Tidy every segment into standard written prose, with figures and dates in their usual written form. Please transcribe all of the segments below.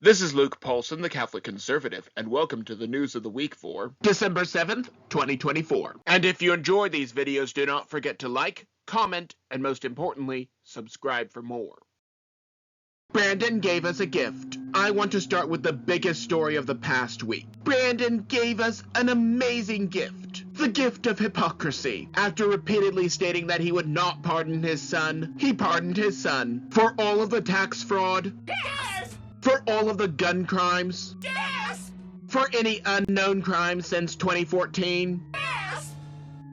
This is Luke Paulson, the Catholic Conservative, and welcome to the news of the week for December 7th, 2024. And if you enjoy these videos, do not forget to like, comment, and most importantly, subscribe for more. Brandon gave us a gift. I want to start with the biggest story of the past week. Brandon gave us an amazing gift. The gift of hypocrisy. After repeatedly stating that he would not pardon his son, he pardoned his son for all of the tax fraud. Yes! For all of the gun crimes? Yes! For any unknown crimes since 2014? Yes!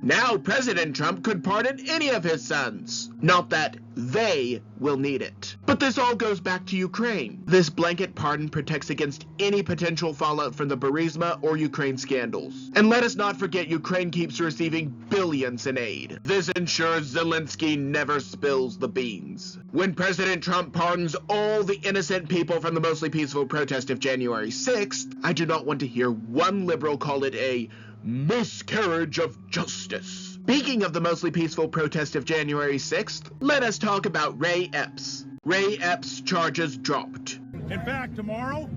Now President Trump could pardon any of his sons. Not that they will need it. But this all goes back to Ukraine. This blanket pardon protects against any potential fallout from the Burisma or Ukraine scandals. And let us not forget Ukraine keeps receiving billions in aid. This ensures Zelensky never spills the beans. When President Trump pardons all the innocent people from the mostly peaceful protest of January 6th, I do not want to hear one liberal call it a miscarriage of justice. Speaking of the mostly peaceful protest of January 6th, let us talk about Ray Epps. Ray Epps' charges dropped. In fact, tomorrow,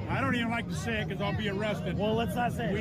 I don't even like to say it because I'll be arrested. Well, let's not say it.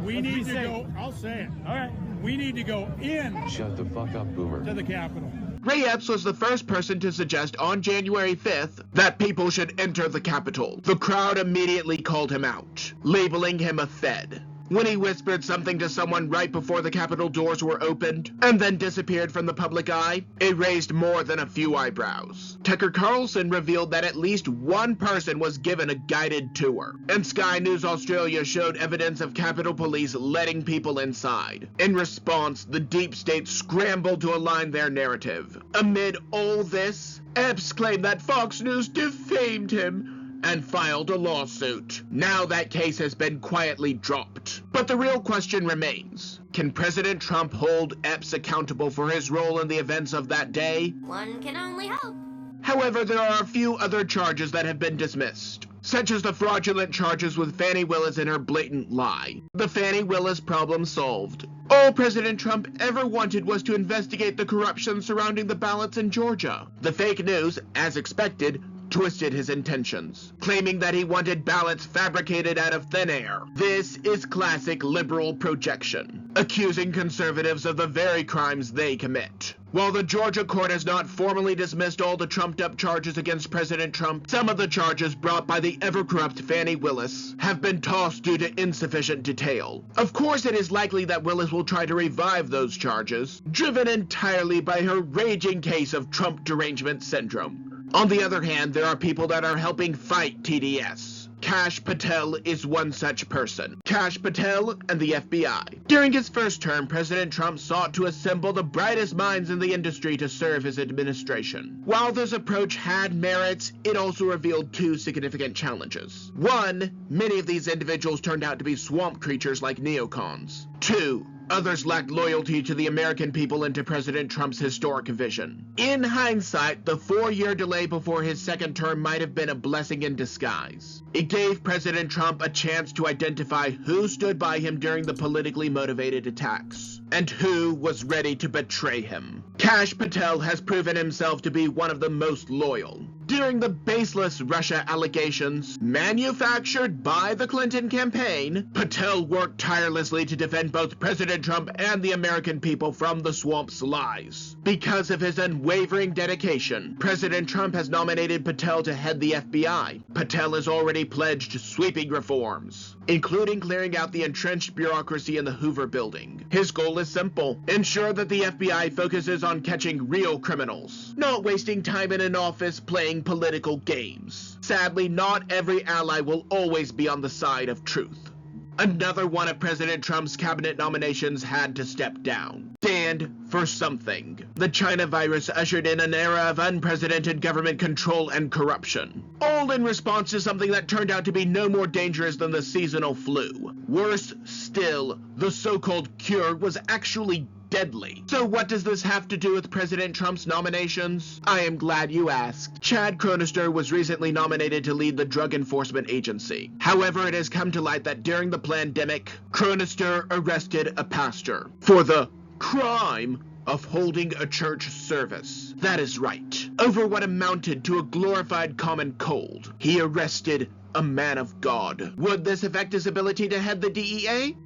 We need to go. I'll say it. All right. We need to go in Shut the fuck up, boomer. to the Capitol. Ray Epps was the first person to suggest on January 5th that people should enter the Capitol. The crowd immediately called him out, labeling him a Fed. When he whispered something to someone right before the Capitol doors were opened, and then disappeared from the public eye, it raised more than a few eyebrows. Tucker Carlson revealed that at least one person was given a guided tour, and Sky News Australia showed evidence of Capitol Police letting people inside. In response, the deep state scrambled to align their narrative. Amid all this, Epps claimed that Fox News defamed him and filed a lawsuit. Now that case has been quietly dropped. But the real question remains. Can President Trump hold Epps accountable for his role in the events of that day? One can only hope. However, there are a few other charges that have been dismissed, such as the fraudulent charges with Fani Willis and her blatant lie. The Fani Willis problem solved. All President Trump ever wanted was to investigate the corruption surrounding the ballots in Georgia. The fake news, as expected, twisted his intentions, claiming that he wanted ballots fabricated out of thin air. This is classic liberal projection, accusing conservatives of the very crimes they commit. While the Georgia court has not formally dismissed all the trumped-up charges against President Trump, some of the charges brought by the ever-corrupt Fani Willis have been tossed due to insufficient detail. Of course, it is likely that Willis will try to revive those charges, driven entirely by her raging case of Trump derangement syndrome. On the other hand, there are people that are helping fight TDS. Kash Patel is one such person. Kash Patel and the FBI. During his first term, President Trump sought to assemble the brightest minds in the industry to serve his administration. While this approach had merits, it also revealed two significant challenges. One, many of these individuals turned out to be swamp creatures like neocons. Two, others lacked loyalty to the American people and to President Trump's historic vision. In hindsight, the 4-year delay before his second term might have been a blessing in disguise. It gave President Trump a chance to identify who stood by him during the politically motivated attacks, and who was ready to betray him. Kash Patel has proven himself to be one of the most loyal. During the baseless Russia allegations manufactured by the Clinton campaign, Patel worked tirelessly to defend both President Trump and the American people from the swamp's lies. Because of his unwavering dedication, President Trump has nominated Patel to head the FBI. Patel has already pledged sweeping reforms, including clearing out the entrenched bureaucracy in the Hoover building. His goal is simple: ensure that the FBI focuses on catching real criminals, not wasting time in an office playing political games. Sadly, not every ally will always be on the side of truth. Another one of President Trump's cabinet nominations had to step down. Stand for something. The China virus ushered in an era of unprecedented government control and corruption, all in response to something that turned out to be no more dangerous than the seasonal flu. Worse still, the so-called cure was actually deadly. So what does this have to do with President Trump's nominations? I am glad you asked. Chad Cronister was recently nominated to lead the Drug Enforcement Agency. However, it has come to light that during the pandemic, Cronister arrested a pastor for the crime of holding a church service. That is right. Over what amounted to a glorified common cold, he arrested a man of God. Would this affect his ability to head the DEA?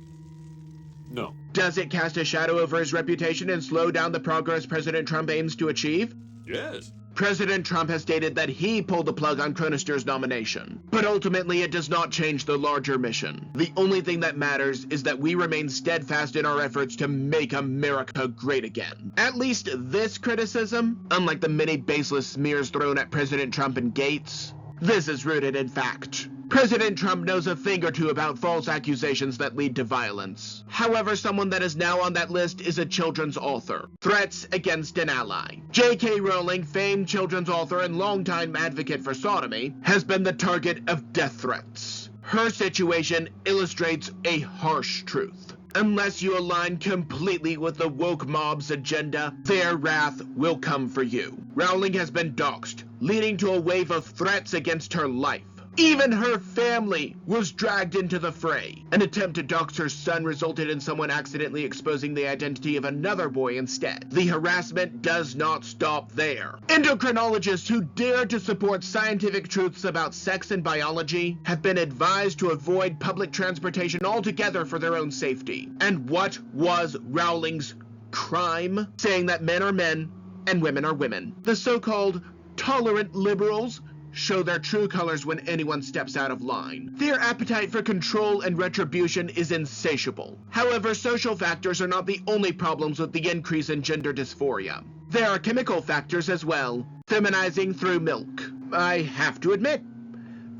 No. Does it cast a shadow over his reputation and slow down the progress President Trump aims to achieve? Yes. President Trump has stated that he pulled the plug on Cronister's nomination, but ultimately it does not change the larger mission. The only thing that matters is that we remain steadfast in our efforts to make America great again. At least this criticism, unlike the many baseless smears thrown at President Trump and Gates, this is rooted in fact. President Trump knows a thing or two about false accusations that lead to violence. However, someone that is now on that list is a children's author. Threats against an ally. J.K. Rowling, famed children's author and longtime advocate for sodomy, has been the target of death threats. Her situation illustrates a harsh truth. Unless you align completely with the woke mob's agenda, their wrath will come for you. Rowling has been doxxed, leading to a wave of threats against her life. Even her family was dragged into the fray. An attempt to dox her son resulted in someone accidentally exposing the identity of another boy instead. The harassment does not stop there. Endocrinologists who dare to support scientific truths about sex and biology have been advised to avoid public transportation altogether for their own safety. And what was Rowling's crime? Saying that men are men and women are women. The so-called tolerant liberals show their true colors when anyone steps out of line. Their appetite for control and retribution is insatiable. However, social factors are not the only problems with the increase in gender dysphoria. There are chemical factors as well. Feminizing through milk. I have to admit,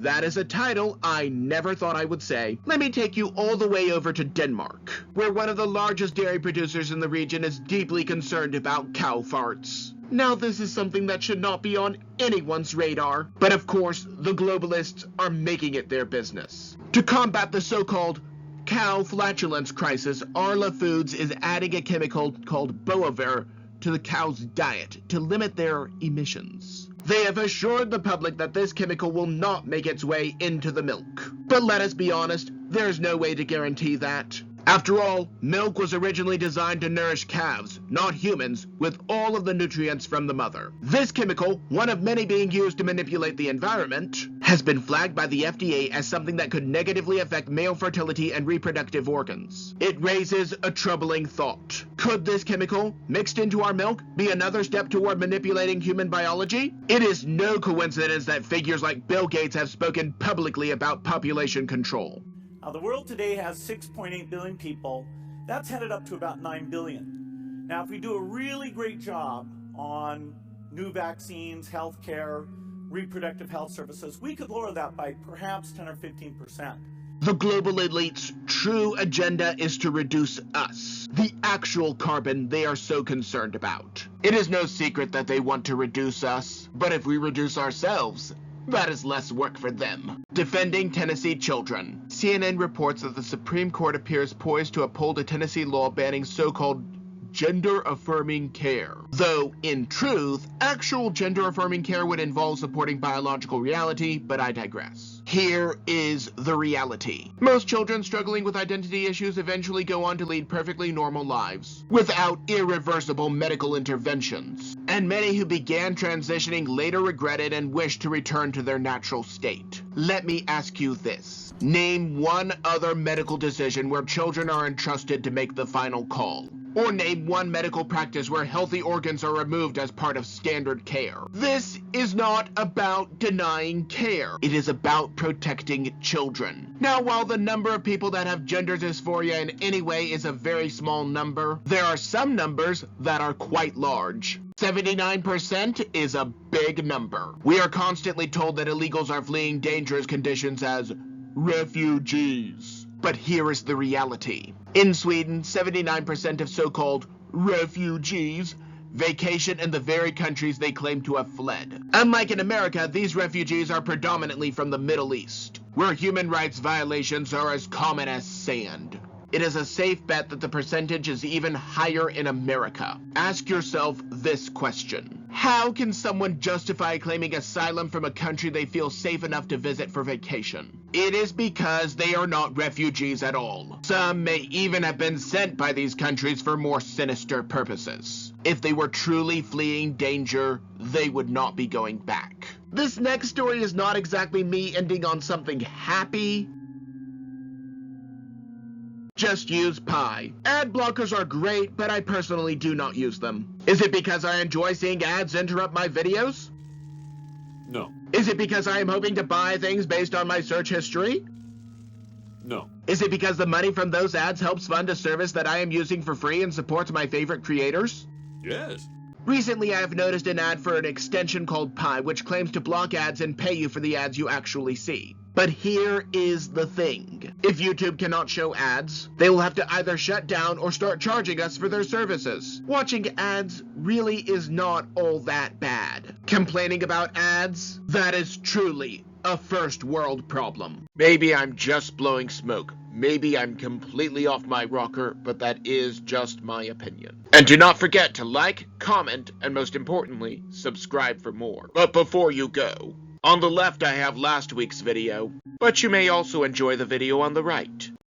that is a title I never thought I would say. Let me take you all the way over to Denmark, where one of the largest dairy producers in the region is deeply concerned about cow farts. Now, this is something that should not be on anyone's radar, but of course, the globalists are making it their business. To combat the so-called cow flatulence crisis, Arla Foods is adding a chemical called Boaver to the cow's diet to limit their emissions. They have assured the public that this chemical will not make its way into the milk. But let us be honest, there's no way to guarantee that. After all, milk was originally designed to nourish calves, not humans, with all of the nutrients from the mother. This chemical, one of many being used to manipulate the environment, has been flagged by the FDA as something that could negatively affect male fertility and reproductive organs. It raises a troubling thought. Could this chemical, mixed into our milk, be another step toward manipulating human biology? It is no coincidence that figures like Bill Gates have spoken publicly about population control. The world today has 6.8 billion people. That's headed up to about 9 billion. Now, if we do a really great job on new vaccines, healthcare, reproductive health services, we could lower that by perhaps 10 or 15%. The global elite's true agenda is to reduce us, the actual carbon they are so concerned about. It is no secret that they want to reduce us, but if we reduce ourselves, that is less work for them. Defending Tennessee children. CNN reports that the Supreme Court appears poised to uphold a Tennessee law banning so-called gender-affirming care. Though, in truth, actual gender-affirming care would involve supporting biological reality, but I digress. Here is the reality. Most children struggling with identity issues eventually go on to lead perfectly normal lives, without irreversible medical interventions. And many who began transitioning later regretted and wished to return to their natural state. Let me ask you this. Name one other medical decision where children are entrusted to make the final call. Or name one medical practice where healthy organs are removed as part of standard care. This is not about denying care. It is about protecting children. Now, while the number of people that have gender dysphoria in any way is a very small number, there are some numbers that are quite large. 79% is a big number. We are constantly told that illegals are fleeing dangerous conditions as refugees. But here is the reality. In Sweden, 79% of so-called refugees vacation in the very countries they claim to have fled. Unlike in America, these refugees are predominantly from the Middle East, where human rights violations are as common as sand. It is a safe bet that the percentage is even higher in America. Ask yourself this question. How can someone justify claiming asylum from a country they feel safe enough to visit for vacation? It is because they are not refugees at all. Some may even have been sent by these countries for more sinister purposes. If they were truly fleeing danger, they would not be going back. This next story is not exactly me ending on something happy. Just use Pi. Ad blockers are great, but I personally do not use them. Is it because I enjoy seeing ads interrupt my videos? No. Is it because I am hoping to buy things based on my search history? No. Is it because the money from those ads helps fund a service that I am using for free and supports my favorite creators? Yes. Recently, I have noticed an ad for an extension called Pi, which claims to block ads and pay you for the ads you actually see. But here is the thing. If YouTube cannot show ads, they will have to either shut down or start charging us for their services. Watching ads really is not all that bad. Complaining about ads? That is truly a first world problem. Maybe I'm just blowing smoke. Maybe I'm completely off my rocker, but that is just my opinion. And do not forget to like, comment, and most importantly, subscribe for more. But before you go, on the left I have last week's video, but you may also enjoy the video on the right.